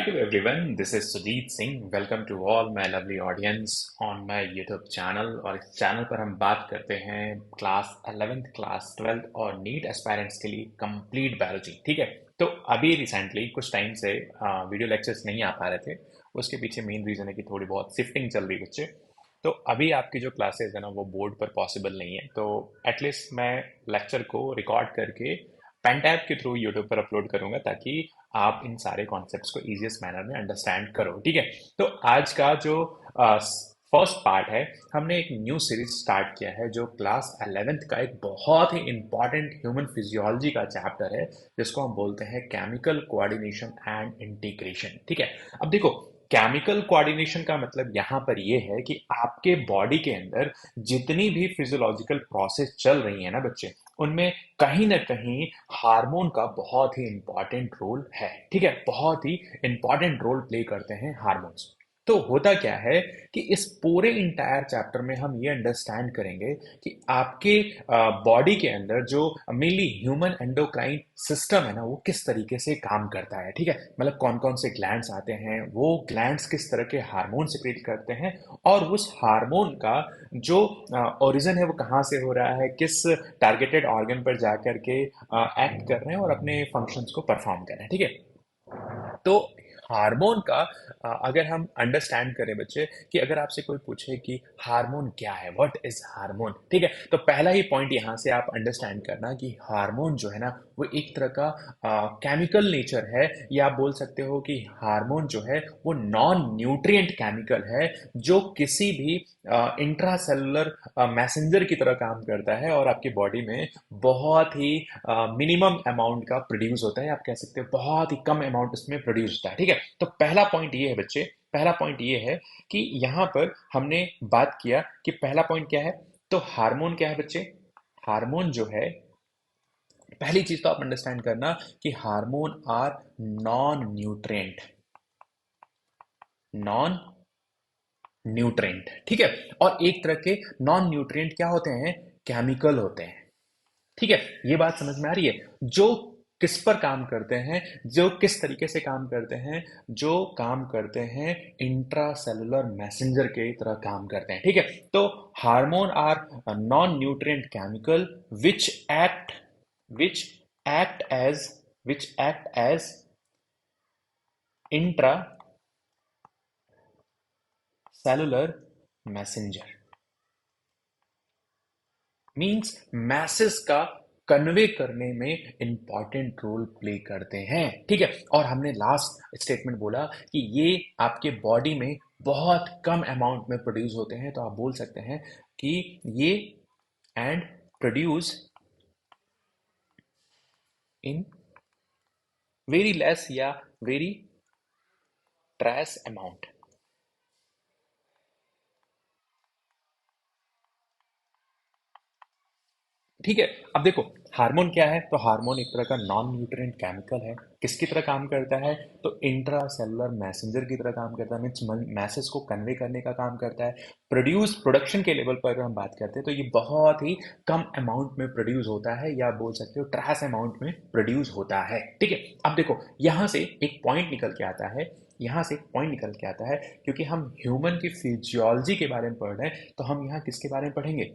Hello everyone, this is Sujit Singh. Welcome to all my lovely audience on my YouTube channel। और इस channel पर हम बात करते हैं क्लास 11th, क्लास 12th और नीट एस्पायरेंट्स के लिए कंप्लीट बायोलॉजी। ठीक है, तो अभी रिसेंटली कुछ टाइम से वीडियो लेक्चर्स नहीं आ पा रहे थे। उसके पीछे मेन रीज़न है कि थोड़ी बहुत शिफ्टिंग चल रही है बच्चे। तो अभी आपकी जो क्लासेस है ना वो बोर्ड पर पॉसिबल नहीं है, तो एटलीस्ट मैं लेक्चर को रिकॉर्ड करके पेनटैब के थ्रू यूट्यूब पर अपलोड करूंगा ताकि आप इन सारे कॉन्सेप्ट्स को इजीएस्ट मैनर में अंडरस्टैंड करो। ठीक है, तो आज का जो फर्स्ट पार्ट है, हमने एक न्यू सीरीज स्टार्ट किया है जो क्लास 11th का एक बहुत ही इंपॉर्टेंट ह्यूमन फिजियोलॉजी का चैप्टर है, जिसको हम बोलते हैं केमिकल कोऑर्डिनेशन एंड इंटीग्रेशन। ठीक है, अब देखो, केमिकल कोऑर्डिनेशन का मतलब यहां पर यह है कि आपके बॉडी के अंदर जितनी भी फिजियोलॉजिकल प्रोसेस चल रही है ना बच्चे, उनमें कहीं ना कहीं हार्मोन का बहुत ही इंपॉर्टेंट रोल है। ठीक है, बहुत ही इंपॉर्टेंट रोल प्ले करते हैं हार्मोन्स। तो होता क्या है कि इस पूरे इंटायर चैप्टर में हम ये अंडरस्टैंड करेंगे कि आपके बॉडी के अंदर जो मेनली ह्यूमन एंडोक्राइन सिस्टम है ना वो किस तरीके से काम करता है। ठीक है, मतलब कौन कौन से ग्लैंड्स आते हैं, वो ग्लैंड्स किस तरह के हार्मोन सिक्रेट करते हैं, और उस हार्मोन का जो ओरिजिन है वो कहाँ से हो रहा है, किस टारगेटेड ऑर्गन पर जाकर के एक्ट कर रहे हैं और अपने फंक्शंस को परफॉर्म कर रहे हैं। ठीक है, तो हार्मोन का अगर हम अंडरस्टैंड करें बच्चे, कि अगर आपसे कोई पूछे कि हार्मोन क्या है, व्हाट इज हार्मोन, ठीक है, तो पहला ही पॉइंट यहां से आप अंडरस्टैंड करना कि हार्मोन जो है ना वो एक तरह का केमिकल नेचर है, या आप बोल सकते हो कि हार्मोन जो है वो नॉन न्यूट्रिएंट केमिकल है, जो किसी भी इंट्रासेलुलर मैसेंजर की तरह काम करता है और आपकी बॉडी में बहुत ही मिनिमम अमाउंट का प्रोड्यूस होता है। आप कह सकते हो बहुत ही कम अमाउंट उसमें प्रोड्यूस होता है। ठीक है, तो पहला पॉइंट ये है बच्चे, पहला पॉइंट ये है कि यहां पर हमने बात किया कि पहला पॉइंट क्या है। तो हार्मोन क्या है बच्चे, हार्मोन जो है, पहली चीज तो आप अंडरस्टैंड करना कि hormone are non nutrient, non nutrient. ठीक है, और एक तरह के नॉन न्यूट्रिएंट क्या होते हैं, केमिकल होते हैं। ठीक है, ये बात समझ में आ रही है, जो किस पर काम करते हैं, जो किस तरीके से काम करते हैं, जो काम करते हैं इंट्रासेलुलर मैसेंजर के तरह काम करते हैं। ठीक है, तो hormone are non nutrient chemical which act which act as which act as intracellular messenger, means message का कन्वे करने में इंपॉर्टेंट रोल प्ले करते हैं। ठीक है, और हमने लास्ट स्टेटमेंट बोला कि ये आपके बॉडी में बहुत कम अमाउंट में प्रोड्यूस होते हैं, तो आप बोल सकते हैं कि ये and produce in very less या वेरी ट्रेस अमाउंट। ठीक है, अब देखो, हार्मोन क्या है, तो हार्मोन एक तरह का नॉन न्यूट्रिएंट केमिकल है। किसकी तरह काम करता है, तो इंट्रा सेलुलर मैसेंजर की तरह काम करता है, मीन्स मैसेज को कन्वे करने का काम करता है। प्रोडक्शन के लेवल पर अगर हम बात करते हैं तो ये बहुत ही कम अमाउंट में प्रोड्यूस होता है, या बोल सकते हो ट्रेस अमाउंट में प्रोड्यूस होता है। ठीक है, अब देखो, यहां से एक पॉइंट निकल के आता है, यहां से एक पॉइंट निकल के आता है, क्योंकि हम ह्यूमन की फिजियोलॉजी के बारे में पढ़ रहे हैं, तो हम यहाँ किसके बारे में पढ़ेंगे।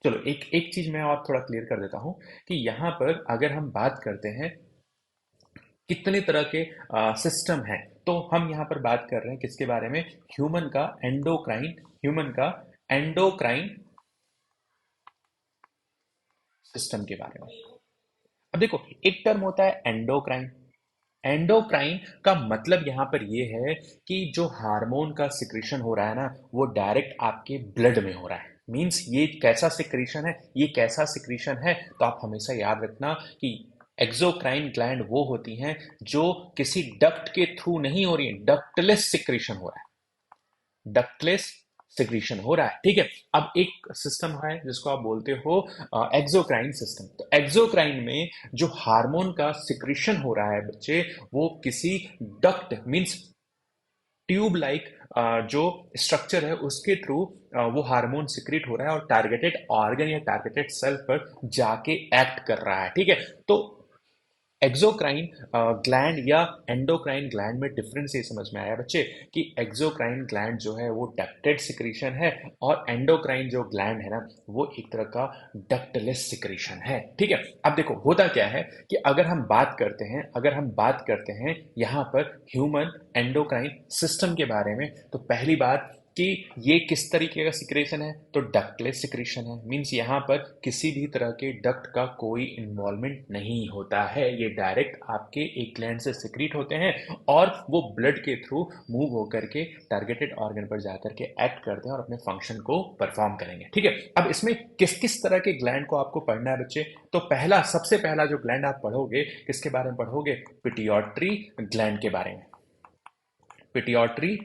चलो एक एक चीज मैं और थोड़ा क्लियर कर देता हूं कि यहां पर अगर हम बात करते हैं कितने तरह के सिस्टम हैं, तो हम यहां पर बात कर रहे हैं किसके बारे में, ह्यूमन का एंडोक्राइन, ह्यूमन का एंडोक्राइन सिस्टम के बारे में। अब देखो, एक टर्म होता है एंडोक्राइन। एंडोक्राइन का मतलब यहां पर यह है कि जो हार्मोन का सिक्रीशन हो रहा है ना वो डायरेक्ट आपके ब्लड में हो रहा है। मींस ये कैसा सिक्रीशन है, ये कैसा सिक्रीशन है, तो आप हमेशा याद रखना कि एक्सोक्राइन ग्लैंड वो होती हैं जो किसी डक्ट के थ्रू नहीं हो रही है, डक्टलेस सिक्रीशन हो रहा है, डक्टलेस सिक्रीशन हो रहा है। ठीक है, अब एक सिस्टम है जिसको आप बोलते हो एक्सोक्राइन सिस्टम। तो एक्सोक्राइन में जो हार्मोन का सिक्रीशन हो रहा है बच्चे, वो किसी डक्ट मींस ट्यूब लाइक जो स्ट्रक्चर है उसके थ्रू वो हार्मोन सिक्रीट हो रहा है और टारगेटेड ऑर्गन या टारगेटेड सेल पर जाके एक्ट कर रहा है। ठीक है, तो एक्सोक्राइन ग्लैंड या एंडोक्राइन ग्लैंड में डिफरेंस ये समझ में आया बच्चे कि एक्सोक्राइन ग्लैंड जो है वो डक्टेड सिक्रीशन है और एंडोक्राइन जो ग्लैंड है ना वो एक तरह का डक्टलेस सिक्रीशन है। ठीक है, अब देखो होता क्या है कि अगर हम बात करते हैं यहाँ पर ह्यूमन एंडोक्राइन सिस्टम के बारे में, तो पहली बात कि ये किस तरीके का सिक्रेशन है, तो डक्टलेस सिक्रेशन है। मींस यहाँ पर किसी भी तरह के डक्ट का कोई इन्वॉल्वमेंट नहीं होता है, ये डायरेक्ट आपके एक ग्लैंड से सिक्रीट होते हैं और वो ब्लड के थ्रू मूव होकर के टारगेटेड ऑर्गन पर जाकर के एक्ट करते हैं और अपने फंक्शन को परफॉर्म करेंगे। ठीक है, अब इसमें किस किस तरह के ग्लैंड को आपको पढ़ना है बच्चे, तो सबसे पहला जो ग्लैंड आप पढ़ोगे किसके बारे में पढ़ोगे, पिट्यूटरी ग्लैंड के बारे में। पिट्यूटरी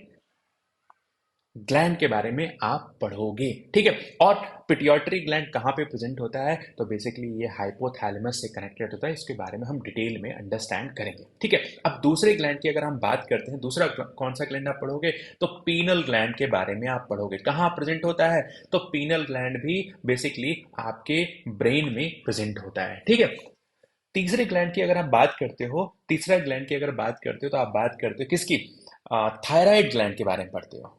ग्लैंड के बारे में आप पढ़ोगे। ठीक है, और पिट्यूटरी ग्लैंड कहाँ पे प्रेजेंट होता है, तो बेसिकली ये हाइपोथैलेमस से कनेक्टेड होता है, इसके बारे में हम डिटेल में अंडरस्टैंड करेंगे। ठीक है, अब दूसरे ग्लैंड की अगर हम बात करते हैं, दूसरा कौन सा ग्लैंड आप पढ़ोगे, तो पीनल ग्लैंड के बारे में आप पढ़ोगे। कहाँ प्रेजेंट होता है, तो पीनल ग्लैंड भी बेसिकली आपके ब्रेन में प्रेजेंट होता है। ठीक है, तीसरे ग्लैंड की अगर आप बात करते हो, तीसरा ग्लैंड की अगर बात करते हो तो आप बात करते हो किसकी, थायराइड ग्लैंड के बारे में पढ़ते हो।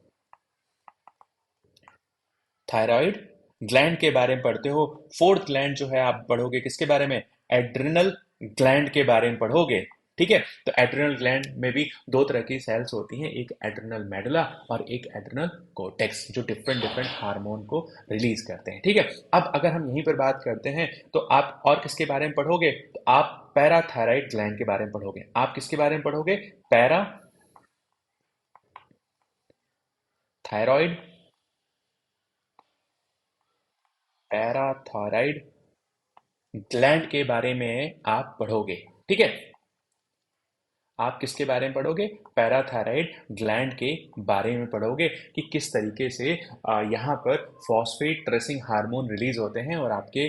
थायराइड ग्लैंड के बारे में पढ़ते हो। फोर्थ ग्लैंड जो है आप पढ़ोगे किसके बारे में, एड्रिनल ग्लैंड के बारे में पढ़ोगे। ठीक है, तो एड्रिनल ग्लैंड में भी दो तरह की सेल्स होती हैं, एक एड्रिनल मेडुला और एक एड्रिनल कोर्टेक्स, जो डिफरेंट डिफरेंट हार्मोन को रिलीज करते हैं। ठीक है, अब अगर हम यहीं पर बात करते हैं तो आप और किसके बारे में पढ़ोगे, तो आप पैराथायराइड ग्लैंड के बारे में पढ़ोगे। आप किसके बारे में पढ़ोगे, पैराथायरॉइड पैराथायराइड ग्लैंड के बारे में आप पढ़ोगे। ठीक है, आप किसके बारे में पढ़ोगे, पैराथायराइड ग्लैंड के बारे में पढ़ोगे कि किस तरीके से यहाँ पर फॉस्फेट ट्रेसिंग हार्मोन रिलीज होते हैं और आपके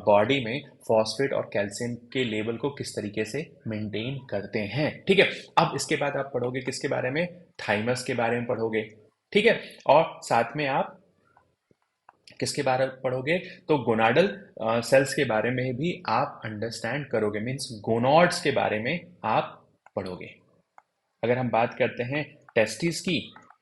बॉडी में फॉस्फेट और कैल्शियम के लेवल को किस तरीके से मेंटेन करते हैं। ठीक है, अब इसके बाद आप पढ़ोगे किसके बारे में, थाइमस के बारे में पढ़ोगे। ठीक है, और साथ में आप किसके बारे में पढ़ोगे, तो गोनाडल सेल्स के बारे में भी आप अंडरस्टैंड करोगे, मीन्स गोनॉड्स के बारे में आप पढ़ोगे। अगर हम बात करते हैं टेस्टिस की,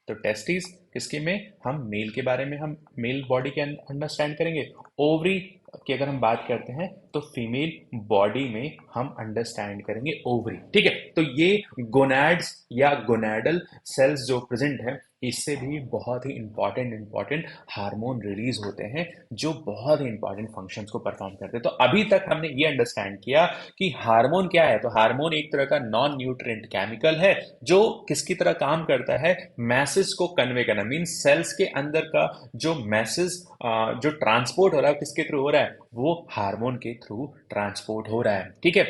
तो टेस्टिस किसके में, हम मेल के बारे में, हम मेल बॉडी के अंडरस्टैंड करेंगे। ओवरी की अगर हम बात करते हैं तो फीमेल बॉडी में हम अंडरस्टैंड करेंगे ओवरी। ठीक है, तो ये गोनाड्स या गोनाडल सेल्स जो प्रेजेंट है, इससे भी बहुत ही इंपॉर्टेंट हार्मोन रिलीज होते हैं जो बहुत ही इंपॉर्टेंट फंक्शंस को परफॉर्म करते हैं। तो अभी तक हमने ये अंडरस्टैंड किया कि हार्मोन क्या है, तो हार्मोन एक तरह का नॉन न्यूट्रिएंट केमिकल है जो किसकी तरह काम करता है, मैसेज को कन्वे करना। मींस सेल्स के अंदर का जो मैसेज जो ट्रांसपोर्ट हो रहा है किसके थ्रू हो रहा है, वो हार्मोन के थ्रू ट्रांसपोर्ट हो रहा है। ठीक है,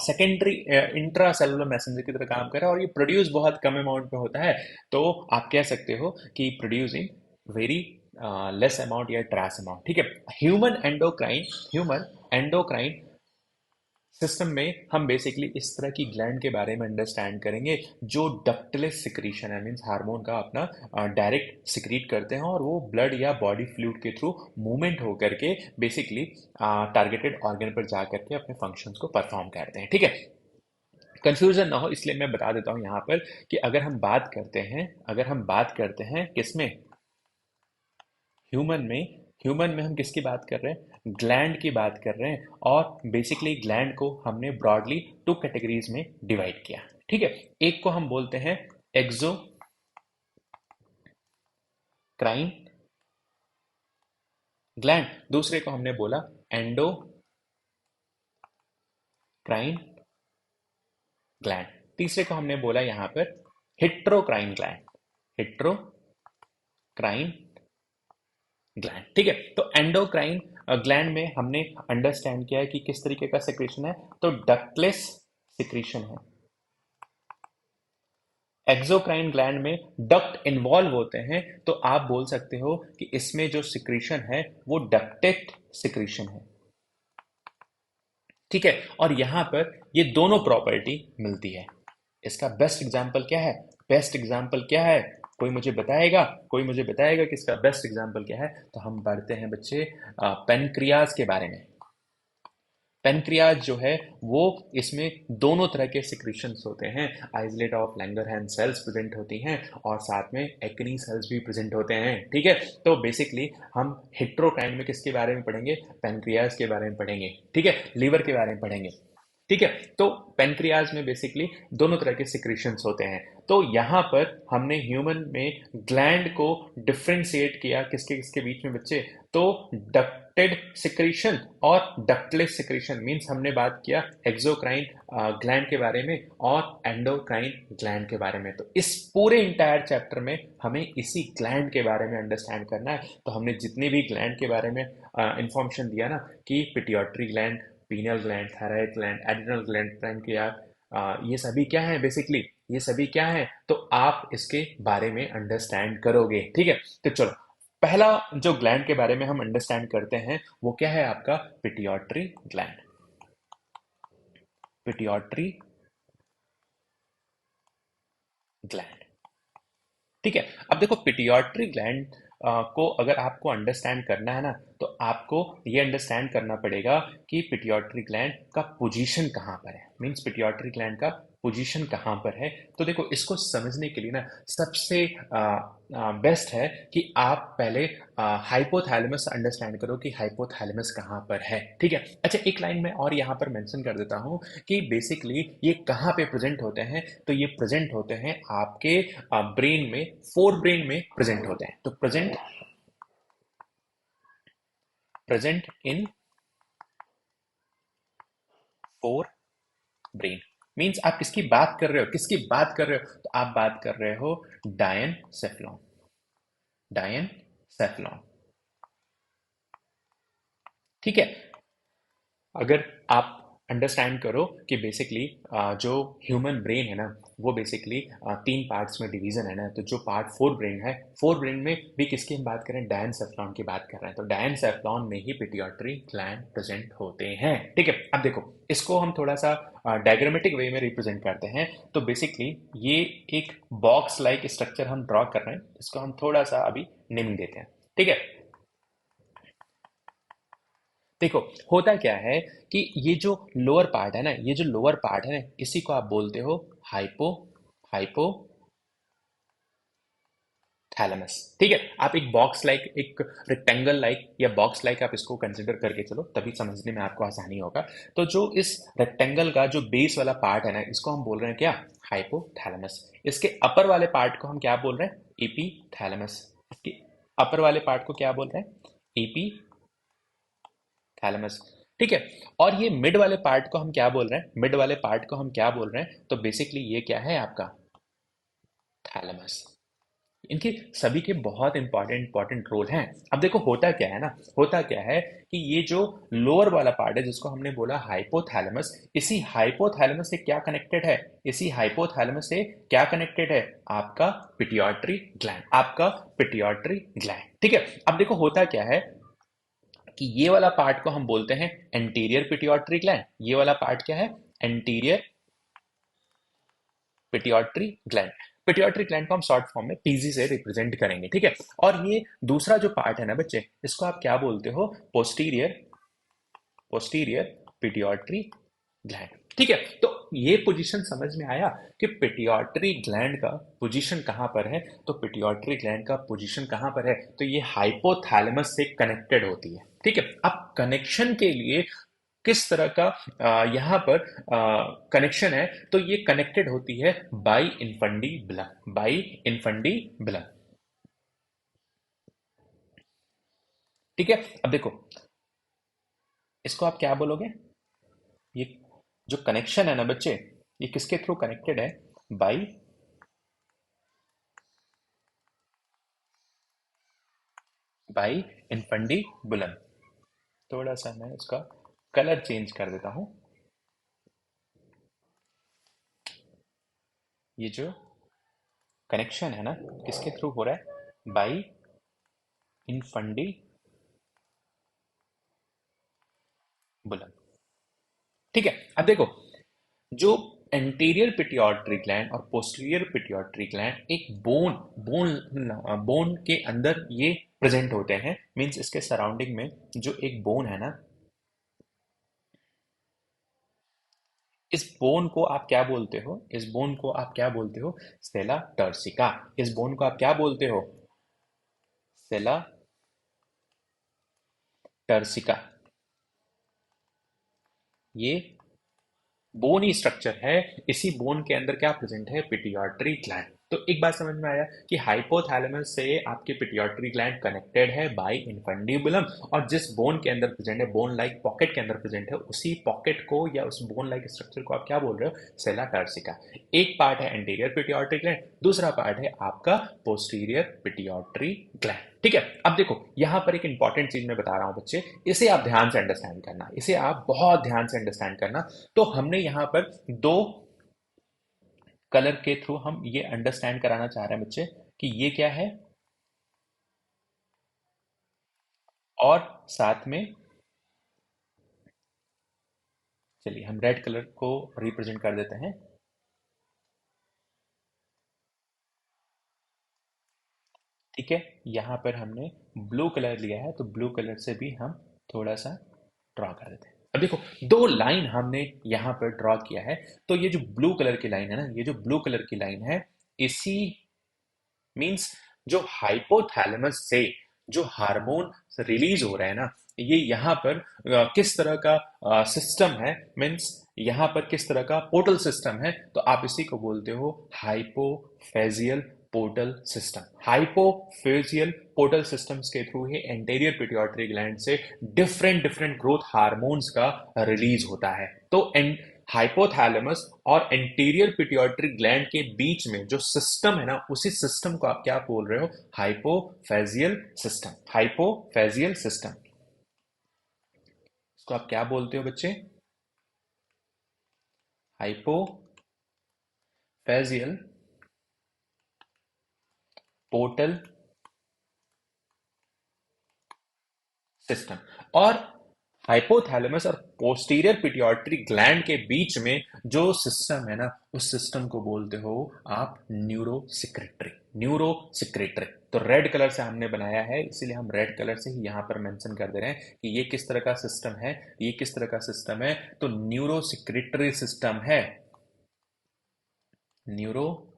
सेकेंडरी इंट्रा सेलुलर मैसेंजर की तरह काम कर रहा है और ये प्रोड्यूस बहुत कम अमाउंट में होता है, तो आप कह सकते हो कि produce in very less amount या ट्रेस अमाउंट। ठीक है, ह्यूमन एंडोक्राइन सिस्टम में हम बेसिकली इस तरह की ग्लैंड के बारे में अंडरस्टैंड करेंगे जो डक्टलेस सिक्रीशन है, मींस हार्मोन का अपना डायरेक्ट सिक्रीट करते हैं और वो ब्लड या बॉडी फ्लूइड के थ्रू मूवमेंट होकर के बेसिकली टारगेटेड ऑर्गन पर जा करके अपने फंक्शंस को परफॉर्म करते हैं। ठीक है, कंफ्यूजन ना हो इसलिए मैं बता देता हूं यहाँ पर कि अगर हम बात करते हैं किसमें, ह्यूमन में हम किसकी बात कर रहे हैं, ग्लैंड की बात कर रहे हैं। और बेसिकली ग्लैंड को हमने ब्रॉडली टू कैटेगरीज में डिवाइड किया। ठीक है, एक को हम बोलते हैं एक्सोक्राइन ग्लैंड, दूसरे को हमने बोला एंडोक्राइन ग्लैंड, तीसरे को हमने बोला यहां पर हिट्रोक्राइन ग्लैंड। ठीक है, तो एंडोक्राइन ग्लैंड में हमने अंडरस्टैंड किया है कि किस तरीके का सिक्रीशन है, तो डक्टलेस सिक्रीशन है। एक्सोक्राइन ग्लैंड में डक्ट इन्वॉल्व होते हैं, तो आप बोल सकते हो कि इसमें जो सिक्रीशन है वो डक्टेट सिक्रीशन है। ठीक है, और यहां पर ये दोनों प्रॉपर्टी मिलती है। इसका बेस्ट एग्जांपल क्या है, कोई मुझे बताएगा कि इसका बेस्ट एग्जांपल क्या है, तो हम पढ़ते हैं बच्चे पेनक्रियाज के बारे में। पेनक्रियाज जो है वो इसमें दोनों तरह के सिक्रीशंस होते हैं। Isolate of Langerhans cells present होती हैं और साथ में एक्नी सेल्स भी प्रेजेंट होते हैं। ठीक है, तो बेसिकली हम हेट्रोकाइंड में किसके बारे में पढ़ेंगे? पेनक्रियाज के बारे में पढ़ेंगे। ठीक है, लीवर के बारे में पढ़ेंगे। ठीक है, तो पेनक्रियाज में बेसिकली दोनों तरह के सिक्रीशंस होते हैं। तो यहाँ पर हमने ह्यूमन में ग्लैंड को डिफ्रेंशिएट किया किसके किसके बीच में बच्चे? तो डक्टेड सिक्रीशन और डक्टलेस सिक्रीशन। मींस हमने बात किया एक्सोक्राइन ग्लैंड के बारे में और एंडोक्राइन ग्लैंड के बारे में। तो इस पूरे इंटायर चैप्टर में हमें इसी ग्लैंड के बारे में अंडरस्टैंड करना है। तो हमने जितने भी ग्लैंड के बारे में इंफॉर्मेशन दिया ना कि pituitary gland, pineal gland, thyroid gland, adrenal gland, pancreas, ये सभी क्या है? बेसिकली ये सभी क्या है? तो आप इसके बारे में अंडरस्टैंड करोगे। ठीक है, तो चलो पहला जो ग्लैंड के बारे में हम अंडरस्टैंड करते हैं वो क्या है आपका? Pituitary gland. Pituitary gland. ठीक है, अब देखो पिट्यूटरी ग्लैंड को अगर आपको अंडरस्टैंड करना है ना तो आपको ये अंडरस्टैंड करना पड़ेगा कि पिट्यूटरी ग्लैंड का पोजीशन कहाँ पर है। मींस पिट्यूटरी ग्लैंड का पोजीशन कहाँ पर है। तो देखो इसको समझने के लिए ना सबसे बेस्ट है कि आप पहले हाइपोथैलेमस अंडरस्टैंड करो कि हाइपोथैलेमस कहाँ पर है। ठीक है, अच्छा एक लाइन में और यहाँ पर मेंशन कर देता हूँ कि बेसिकली ये कहाँ पे प्रेजेंट होते हैं। तो ये प्रेजेंट होते हैं आपके ब्रेन में, फोर ब्रेन में प्रेजेंट होते हैं। तो present present in fore brain. Means आप किसकी बात कर रहे हो? किसकी बात कर रहे हो? तो आप बात कर रहे हो डायनसेफलॉन। डायनसेफलॉन। ठीक है, अगर आप अंडरस्टैंड करो कि बेसिकली जो ह्यूमन ब्रेन है ना वो बेसिकली तीन पार्ट्स में डिवीजन है ना। तो जो पार्ट फोर ब्रेन है, फोर ब्रेन में भी किसकी हम बात करें? डायनसेफलॉन की बात कर रहे हैं। तो डायनसेफलॉन में ही पिट्यूटरी ग्लैंड प्रेजेंट होते हैं। ठीक है, अब देखो इसको हम थोड़ा सा डायग्रामेटिक वे में रिप्रेजेंट करते हैं। तो बेसिकली ये एक बॉक्स लाइक स्ट्रक्चर हम ड्रॉ कर रहे हैं, इसको हम थोड़ा सा अभी नेमिंग देते हैं। ठीक है, देखो होता क्या है कि ये जो लोअर पार्ट है ना, ये जो लोअर पार्ट है ना, इसी को आप बोलते हो हाइपो हाइपो थैलेमस। ठीक है, आप एक बॉक्स लाइक, एक रेक्टेंगल लाइक या बॉक्स लाइक आप इसको कंसिडर करके चलो, तभी समझने में आपको आसानी होगा। तो जो इस रेक्टेंगल का जो बेस वाला पार्ट है ना, इसको हम बोल रहे हैं क्या? हाइपोथैलेमस। इसके अपर वाले पार्ट को हम क्या बोल रहे हैं? एपीथैलेमस। इसके अपर वाले पार्ट को क्या बोल रहे हैं? AP thalamus. ठीक है, और ये मिड वाले पार्ट को हम क्या बोल रहे हैं? मिड वाले पार्ट को हम क्या बोल रहे हैं? तो बेसिकली ये क्या है आपका? थैलेमस। इनके सभी के बहुत इंपॉर्टेंट इंपॉर्टेंट रोल हैं। अब देखो होता क्या है ना, होता क्या है कि ये जो लोअर वाला पार्ट है जिसको हमने बोला हाइपोथैलेमस, इसी हाइपोथैलेमस से क्या कनेक्टेड है? इसी हाइपोथैलेमस से क्या कनेक्टेड है? आपका पिट्यूटरी ग्लैंड। आपका पिट्यूटरी ग्लैंड। ठीक है, अब देखो होता क्या है कि ये वाला पार्ट को हम बोलते हैं एंटीरियर पिट्यूटरी ग्लैंड। ये वाला पार्ट क्या है? Anterior pituitary gland. Pituitary gland को हम शॉर्ट फॉर्म में पीजी से रिप्रेजेंट करेंगे। ठीक है, और ये दूसरा जो पार्ट है ना बच्चे, इसको आप क्या बोलते हो? Posterior posterior pituitary gland. ठीक है, तो ये पोजीशन समझ में आया कि पिट्यूटरी ग्लैंड का पोजीशन कहां पर है। तो पिट्यूटरी ग्लैंड का पोजीशन कहां पर है? तो ये हाइपोथैलेमस से कनेक्टेड होती है। ठीक है, अब कनेक्शन के लिए किस तरह का यहाँ पर कनेक्शन है? तो ये कनेक्टेड होती है बाई इनफंडिबुलम। By infundibulum. ठीक है, अब देखो इसको आप क्या बोलोगे? ये जो कनेक्शन है ना बच्चे, ये किसके थ्रू कनेक्टेड है? By by infundibulum. थोड़ा सा मैं उसका कलर चेंज कर देता हूं। ये जो कनेक्शन है ना किसके थ्रू हो रहा है? By infundibulum. ठीक है, अब देखो जो एंटीरियर पिट्यूटरी ग्लैंड और पोस्टीरियर पिट्यूटरी ग्लैंड एक बोन बोन बोन के अंदर ये प्रेजेंट होते हैं। मींस इसके सराउंडिंग में जो एक बोन है ना, इस बोन को आप क्या बोलते हो? इस बोन को आप क्या बोलते हो? सेला टर्सिका। इस बोन को आप क्या बोलते हो? सेला टर्सिका। ये बोन ही स्ट्रक्चर है। इसी बोन के अंदर क्या प्रेजेंट है? Pituitary gland. तो एक बात समझ में आया कि हाइपोथैलेमस से आपके पिट्यूटरी ग्लैंड कनेक्टेड है बाय इन्फंडिबुलम, और जिस बोन के अंदर प्रेजेंट है, बोन लाइक पॉकेट के अंदर प्रेजेंट है, उसी पॉकेट को या उस बोन लाइक स्ट्रक्चर को आप क्या बोल रहे हो? सेला टर्सिका। एक पार्ट है एंटीरियर पिट्यूटरी ग्लैंड, दूसरा पार्ट है आपका पोस्टीरियर पिट्यूटरी ग्लैंड। ठीक है, अब देखो यहां पर एक इंपॉर्टेंट चीज मैं बता रहा हूं बच्चे, इसे आप ध्यान से अंडरस्टैंड करना, इसे आप बहुत ध्यान से अंडरस्टैंड करना। तो हमने यहां पर दो कलर के थ्रू हम ये अंडरस्टैंड कराना चाह रहे हैं बच्चे कि ये क्या है, और साथ में चलिए हम रेड कलर को रिप्रेजेंट कर देते हैं। ठीक है, यहां पर हमने ब्लू कलर लिया है, तो ब्लू कलर से भी हम थोड़ा सा ड्रॉ कर देते हैं। अब देखो दो लाइन हमने यहां पर ड्रॉ किया है, तो ये जो ब्लू कलर की लाइन है ना, ये जो ब्लू कलर की लाइन है, इसी मींस जो हाइपोथैलेमस से जो हार्मोन रिलीज हो रहा है ना, ये यहाँ पर किस तरह का सिस्टम है, मींस यहाँ पर किस तरह का पोर्टल सिस्टम है, तो आप इसी को बोलते हो हाइपोफेजियल पोर्टल सिस्टम। हाइपोफेजियल पोर्टल सिस्टम्स के थ्रू ही एंटीरियर पिट्यूटरी ग्लैंड से डिफरेंट डिफरेंट ग्रोथ हार्मोन्स का रिलीज होता है। तो हाइपोथैलेमस और एंटीरियर पिट्यूटरी ग्लैंड के बीच में जो सिस्टम है ना, उसी सिस्टम को आप क्या बोल रहे हो? हाइपोफेजियल सिस्टम। हाइपोफेजियल सिस्टम, इसको आप क्या बोलते हो बच्चे? हाइपोफेजियल पोर्टल सिस्टम। और हाइपोथैलेमस और पोस्टीरियर पिट्यूटरी ग्लैंड के बीच में जो सिस्टम है ना, उस सिस्टम को बोलते हो आप न्यूरोसिक्रेटरी। न्यूरोसिक्रेटरी। तो रेड कलर से हमने बनाया है, इसीलिए हम रेड कलर से ही यहां पर मेंशन कर दे रहे हैं कि ये किस तरह का सिस्टम है। ये किस तरह का सिस्टम है? तो न्यूरोसिक्रेटरी सिस्टम है। न्यूरोसिक्रेटरी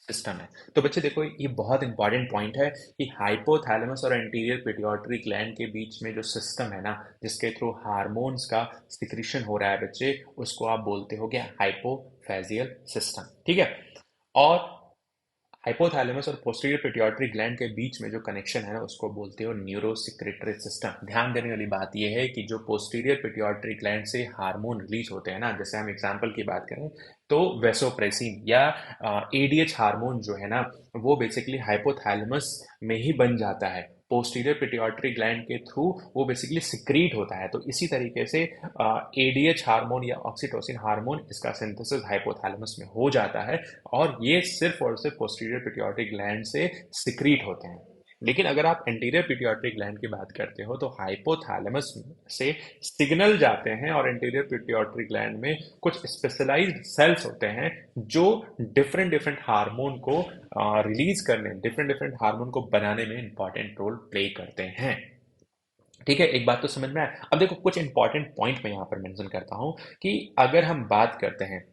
सिस्टम है। तो बच्चे देखो ये बहुत इंपॉर्टेंट पॉइंट है कि हाइपोथैलेमस और एंटीरियर पिट्यूटरी ग्लैंड के बीच में जो सिस्टम है ना, जिसके थ्रू हार्मोन्स का सिक्रीशन हो रहा है बच्चे, उसको आप बोलते हो क्या? हाइपोफेजियल सिस्टम। ठीक है, और हाइपोथैलेमस और पोस्टीरियर पिट्यूटरी ग्लैंड के बीच में जो कनेक्शन है ना, उसको बोलते हो न्यूरोसिक्रेटरी सिस्टम। ध्यान देने वाली बात यह है कि जो पोस्टीरियर पिट्यूटरी ग्लैंड से हार्मोन रिलीज होते हैं ना, जैसे हम एग्जांपल की बात करें तो वेसोप्रेसिन या एडीएच हार्मोन जो है ना, वो बेसिकली हाइपोथैलेमस में ही बन जाता है। पोस्टीरियर पिट्यूटरी ग्लैंड के थ्रू वो बेसिकली सिक्रीट होता है। तो इसी तरीके से एडीएच हार्मोन या ऑक्सीटोसिन हार्मोन, इसका सिंथेसिस हाइपोथैलेमस में हो जाता है, और ये सिर्फ और सिर्फ पोस्टीरियर पिट्यूटरी ग्लैंड से सिक्रीट होते हैं। लेकिन अगर आप एंटीरियर पिट्यूटरी ग्लैंड की बात करते हो तो हाइपोथैलेमस से सिग्नल जाते हैं, और एंटीरियर पिट्यूटरी ग्लैंड में कुछ स्पेशलाइज्ड सेल्स होते हैं जो डिफरेंट डिफरेंट हार्मोन को रिलीज करने, डिफरेंट डिफरेंट हार्मोन को बनाने में इंपॉर्टेंट रोल प्ले करते हैं। ठीक है, एक बात तो समझ में आया। अब देखो कुछ इंपॉर्टेंट पॉइंट मैं यहाँ पर मेंशन करता हूँ कि अगर हम बात करते हैं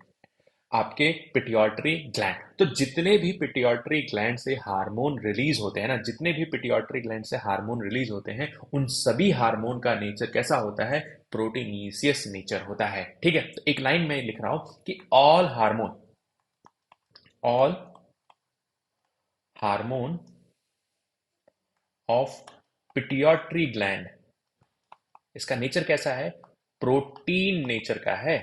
आपके पिट्यूटरी ग्लैंड, तो जितने भी पिट्यूटरी ग्लैंड से हार्मोन रिलीज होते हैं ना, जितने भी पिट्यूटरी ग्लैंड से हार्मोन रिलीज होते हैं, उन सभी हार्मोन का नेचर कैसा होता है? प्रोटीनियस नेचर होता है। ठीक है, तो एक लाइन में लिख रहा हूं कि all hormone of pituitary gland, इसका नेचर कैसा है? प्रोटीन नेचर का है।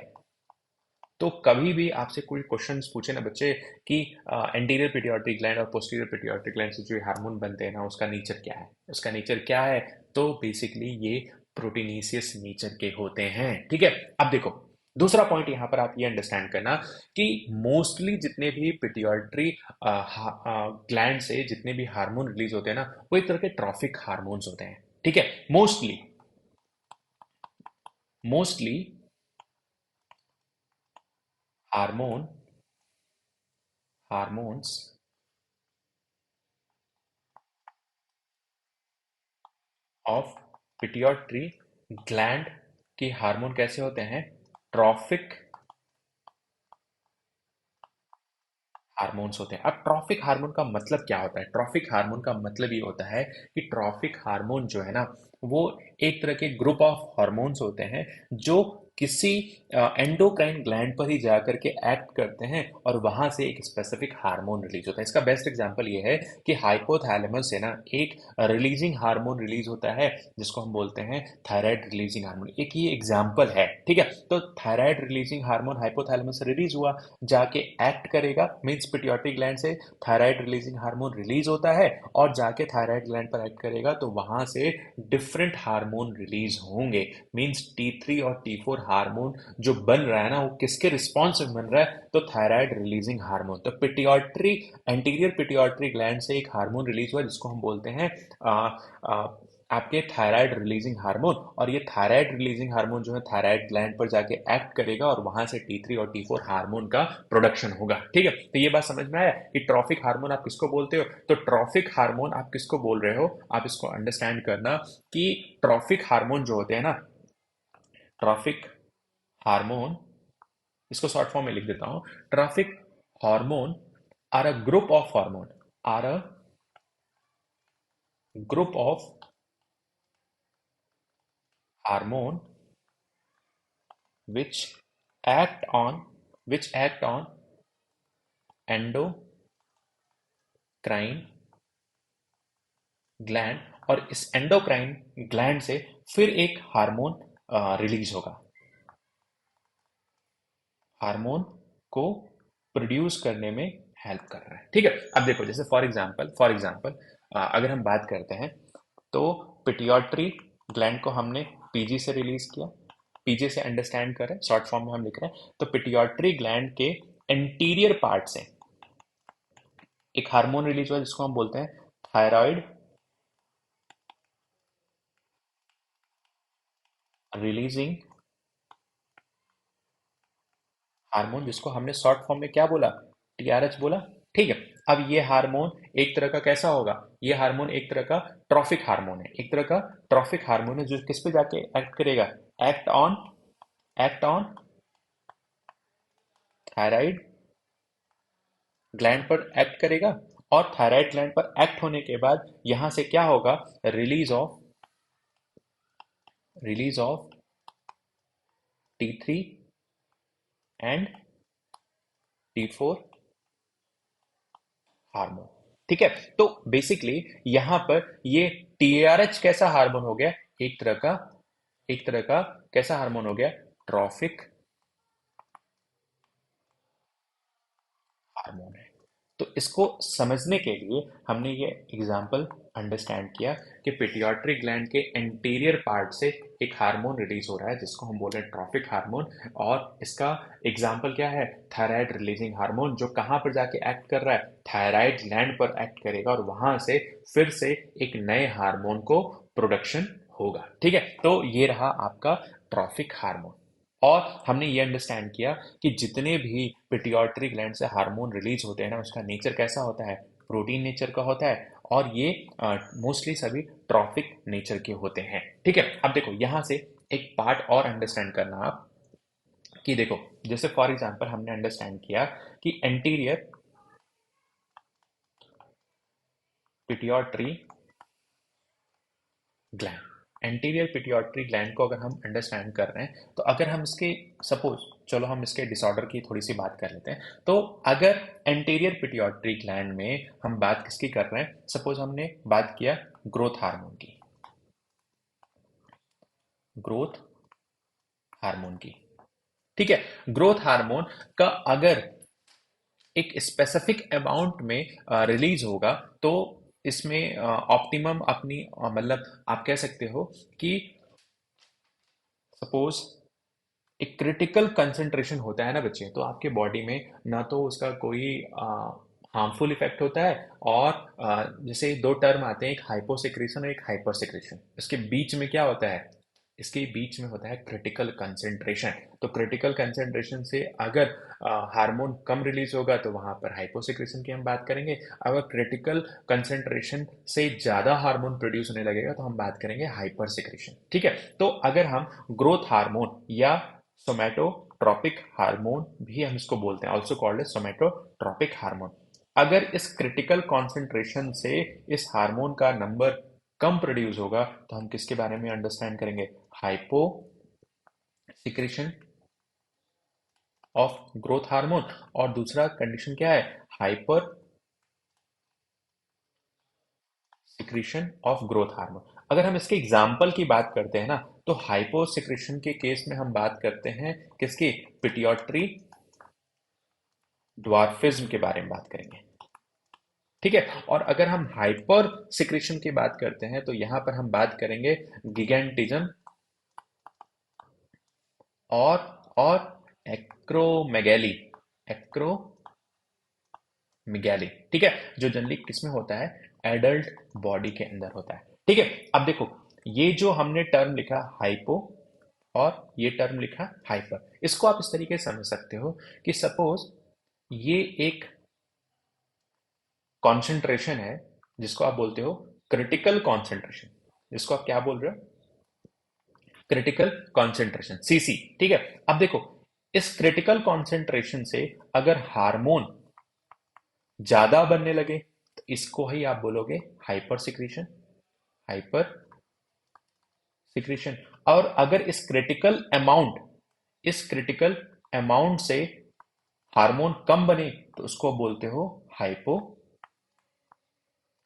तो कभी भी आपसे कोई क्वेश्चंस पूछे ना बच्चे कि एंटीरियर पिट्यूटरी ग्लैंड और पोस्टीरियर पिट्यूटरी ग्लैंड से जो हार्मोन बनते हैं ना, उसका नेचर क्या है, उसका नेचर क्या है, तो बेसिकली ये प्रोटीनेसियस नेचर के होते हैं। ठीक है, अब देखो दूसरा पॉइंट यहां पर आप ये अंडरस्टैंड करना कि मोस्टली जितने भी पिट्यूटरी ग्लैंड से जितने भी हार्मोन रिलीज होते हैं ना, वो एक तरह के ट्रॉफिक हार्मोन्स होते हैं। ठीक है, mostly mostly hormone hormones of pituitary gland के हार्मोन कैसे होते हैं? ट्रॉफिक हार्मोन्स होते हैं। अब ट्रॉफिक हार्मोन का मतलब क्या होता है? ट्रॉफिक हार्मोन का मतलब ये होता है कि ट्रॉफिक हार्मोन जो है ना, वो एक तरह के ग्रुप ऑफ हार्मोन्स होते हैं जो किसी एंडोक्राइन ग्लैंड पर ही जाकर के एक्ट करते हैं और वहां से एक स्पेसिफिक हार्मोन रिलीज होता है। इसका बेस्ट एग्जांपल ये है कि हाइपोथैलेमस से ना एक रिलीजिंग हार्मोन रिलीज होता है जिसको हम बोलते हैं थायराइड रिलीजिंग हार्मोन। एक ये एग्जांपल है, ठीक है। तो थायराइड रिलीजिंग हार्मोन हाइपोथैलेमस से रिलीज हुआ, जाके एक्ट करेगा, मींस पिट्यूटरी ग्लैंड से थायराइड रिलीजिंग हार्मोन रिलीज होता है और जाके थायराइड ग्लैंड पर एक्ट करेगा तो वहां से डिफरेंट हार्मोन रिलीज होंगे। मींस T3 और T4 हार्मोन जो बन रहा है ना, वो किसके रिस्पॉन्स में बन रहा है? तो थायराइड रिलीजिंग हार्मोन। तो पिट्यूटरी एंटीरियर पिट्यूटरी ग्लैंड से एक हार्मोन रिलीज हुआ जिसको हम बोलते हैं आ, आ, आपके थायराइड रिलीजिंग हार्मोन। और ये थायराइड रिलीजिंग हार्मोन जो है थायराइड ग्लैंड पर जाके एक्ट करेगा और वहां से T3 और T4 हार्मोन का प्रोडक्शन होगा, ठीक है। तो ये बात समझ में आया कि ट्रॉफिक हार्मोन आप किसको बोलते हो? तो ट्रॉफिक हार्मोन आप किसको बोल रहे हो, आप इसको अंडरस्टैंड करना कि ट्रॉफिक हार्मोन जो होते हैं ना, ट्रॉफिक हार्मोन, इसको शॉर्ट फॉर्म में लिख देता हूं। Trophic hormone are a group of hormone, are a group of hormone which act on which act on endocrine gland, और इस एंडोक्राइन ग्लैंड से फिर एक हार्मोन रिलीज होगा, हार्मोन को प्रोड्यूस करने में हेल्प कर रहा है, ठीक है। अब देखो, जैसे फॉर एग्जांपल अगर हम बात करते हैं तो पिट्यूटरी ग्लैंड को हमने पीजी से रिलीज किया, पीजे से अंडरस्टैंड करें, शॉर्ट फॉर्म में हम लिख रहे हैं। तो पिट्यूटरी ग्लैंड के एंटीरियर पार्ट से एक हार्मोन रिलीज हुआ जिसको हम बोलते हैं थायराइड रिलीजिंग हार्मोन, जिसको हमने शॉर्ट फॉर्म में क्या बोला? टीआरएच बोला, ठीक है। अब ये हार्मोन एक तरह का कैसा होगा? ये हार्मोन एक तरह का ट्रॉफिक हार्मोन है, एक तरह का ट्रॉफिक हार्मोन है जो किस पे जाके एक्ट करेगा? Act on act on thyroid gland पर एक्ट करेगा। और थायराइड ग्लैंड पर एक्ट होने के बाद यहां से क्या होगा? Release of T3 and T4 hormone, ठीक है। तो बेसिकली यहां पर ये टीआरएच कैसा हार्मोन हो गया? एक तरह का एक तरह का कैसा हार्मोन हो गया? ट्रॉफिक हार्मोन है। तो इसको समझने के लिए हमने ये एग्जाम्पल अंडरस्टैंड किया कि पिट्यूटरी ग्लैंड के एंटीरियर पार्ट से एक हार्मोन रिलीज हो रहा है जिसको हम बोल रहे हैं ट्रॉफिक हार्मोन। और इसका एग्जाम्पल क्या है? थायराइड रिलीजिंग हार्मोन, जो कहाँ पर जाके एक्ट कर रहा है? थायराइड ग्लैंड पर एक्ट करेगा और वहां से फिर से एक नए हार्मोन को प्रोडक्शन होगा, ठीक है। तो ये रहा आपका ट्रॉफिक हार्मोन। और हमने ये अंडरस्टैंड किया कि जितने भी पिट्यूटरी ग्लैंड से हार्मोन रिलीज होते हैं ना, उसका नेचर कैसा होता है? प्रोटीन नेचर का होता है और ये मोस्टली सभी ट्रॉफिक नेचर के होते हैं, ठीक है। अब देखो, यहां से एक पार्ट और अंडरस्टैंड करना आप, कि देखो, जैसे फॉर एग्जांपल हमने अंडरस्टैंड किया कि anterior pituitary gland, anterior pituitary gland को अगर हम अंडरस्टैंड कर रहे हैं तो अगर हम इसके सपोज, चलो हम इसके डिसऑर्डर की थोड़ी सी बात कर लेते हैं। तो अगर एंटीरियर पिट्यूटरी ग्लैंड में हम बात किसकी कर रहे हैं? सपोज हमने बात किया ग्रोथ हार्मोन की, ग्रोथ हार्मोन की, ठीक है। ग्रोथ हार्मोन का अगर एक स्पेसिफिक अमाउंट में रिलीज होगा तो इसमें ऑप्टिमम अपनी मतलब आप कह सकते हो कि सपोज एक क्रिटिकल कंसंट्रेशन होता है ना बच्चे, तो आपके बॉडी में ना तो उसका कोई हार्मफुल इफेक्ट होता है और जैसे दो टर्म आते हैं, एक हाइपोसेक्रेशन और एक हाइपर सेक्रेशन, इसके बीच में क्या होता है? इसके बीच में होता है क्रिटिकल कंसेंट्रेशन। तो क्रिटिकल कंसेंट्रेशन से अगर हार्मोन कम रिलीज होगा तो वहां पर हाइपोसिक्रेशन की हम बात करेंगे। अगर क्रिटिकल कंसेंट्रेशन से ज्यादा हार्मोन प्रोड्यूस होने लगेगा तो हम बात करेंगे हाइपर सिक्रेशन। ठीक है, तो अगर हम ग्रोथ हार्मोन या सोमैटोट्रॉपिक हार्मोन भी हम इसको बोलते हैं, ऑल्सो कॉल्ड सोमैटोट्रॉपिक हार्मोन, अगर इस क्रिटिकल कॉन्सेंट्रेशन से इस हार्मोन का नंबर कम प्रोड्यूस होगा तो हम किसके बारे में अंडरस्टैंड करेंगे? Hypo secretion of growth hormone. और दूसरा कंडीशन क्या है? Hyper secretion of growth hormone. अगर हम इसके एग्जाम्पल की बात करते हैं ना, तो हाइपो सिक्रेशन के केस में हम बात करते हैं किसकी? पिट्यूटरी ड्वार्फिज्म के बारे में बात करेंगे। ठीक है, और अगर हम हाइपर सिक्रेशन की बात करते हैं तो यहां पर हम बात करेंगे गिगेंटिज्म और और एक्रोमेगैली। एक्रोमेगैली, ठीक है, जो जनरली किसमें होता है? एडल्ट बॉडी के अंदर होता है। ठीक है, अब देखो, ये जो हमने टर्म लिखा हाइपो और ये टर्म लिखा हाइपर, इसको आप इस तरीके से समझ सकते हो कि सपोज ये एक कॉन्सेंट्रेशन है जिसको आप बोलते हो क्रिटिकल कॉन्सेंट्रेशन। जिसको आप क्या बोल रहे हो? Critical concentration, CC. ठीक है, अब देखो, इस क्रिटिकल कॉन्सेंट्रेशन से अगर हार्मोन ज्यादा बनने लगे तो इसको ही आप बोलोगे हाइपर सिक्रीशन। Hyper secretion. और अगर इस क्रिटिकल अमाउंट से हार्मोन कम बने तो उसको बोलते हो हाइपो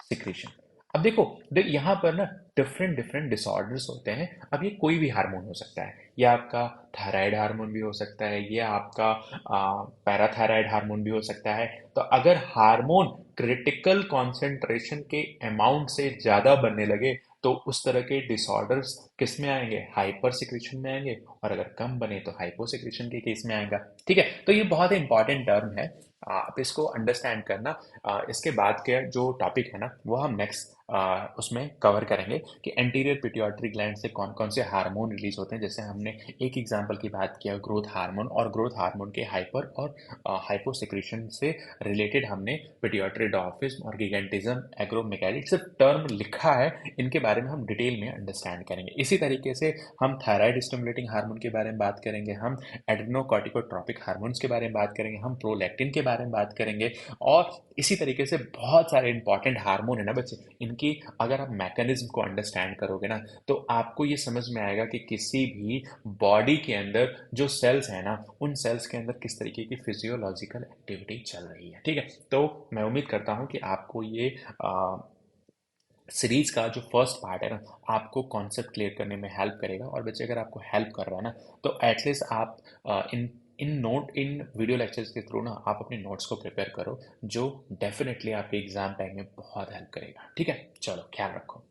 सिक्रीशन। अब देखो, यहां पर ना डिफरेंट डिफरेंट डिसऑर्डर्स होते हैं। अब ये कोई भी हार्मोन हो सकता है, ये आपका थायराइड हार्मोन भी हो सकता है, ये आपका पैराथायराइड हार्मोन भी हो सकता है। तो अगर हार्मोन क्रिटिकल कॉन्सेंट्रेशन के अमाउंट से ज्यादा बनने लगे तो उस तरह के डिसऑर्डर्स किस में आएंगे? हाइपर सिक्रेशन में आएंगे। और अगर कम बने तो हाइपो सिक्रेशन के केस में आएगा। ठीक है, तो ये बहुत ही इंपॉर्टेंट टर्म है, आप इसको अंडरस्टैंड करना। इसके बाद के जो टॉपिक है ना वो हम नेक्स्ट उसमें कवर करेंगे कि एंटीरियर पिट्यूटरी ग्लैंड से कौन कौन से हार्मोन रिलीज होते हैं। जैसे हमने एक एग्जांपल की बात किया ग्रोथ हार्मोन, और ग्रोथ हार्मोन के हाइपर और हाइपोसिक्रेशन से रिलेटेड हमने पिट्यूटरी डॉर्फिज्म और गिगेंटिज्म, एग्रोमेगैली, सिर्फ टर्म लिखा है, इनके बारे में हम डिटेल में अंडरस्टैंड करेंगे। इसी तरीके से हम थायराइड स्टिमुलेटिंग हार्मोन के बारे में बात करेंगे, हम एड्रेनोकॉर्टिकोट्रोपिक हार्मोन्स के बारे में बात करेंगे, हम प्रोलैक्टिन के बारे में बात करेंगे। और इसी तरीके से बहुत सारे इंपॉर्टेंट हार्मोन है ना बच्चे, इनकी अगर आप मैकेनिज्म को अंडरस्टैंड करोगे ना तो आपको ये समझ में आएगा कि किसी भी बॉडी के अंदर जो सेल्स है ना, उन सेल्स के अंदर किस तरीके की फिजियोलॉजिकल एक्टिविटी चल रही है। ठीक है, तो मैं उम्मीद करता हूँ कि आपको ये सीरीज का जो फर्स्ट पार्ट है ना आपको कॉन्सेप्ट क्लियर करने में हेल्प करेगा। और बच्चे, अगर आपको हेल्प कर रहा है ना तो एटलीस्ट आप इन वीडियो लेक्चर्स के थ्रू ना आप अपने नोट्स को प्रिपेयर करो, जो डेफिनेटली आपके एग्जाम टाइम में बहुत हेल्प करेगा। ठीक है, चलो ख्याल रखो।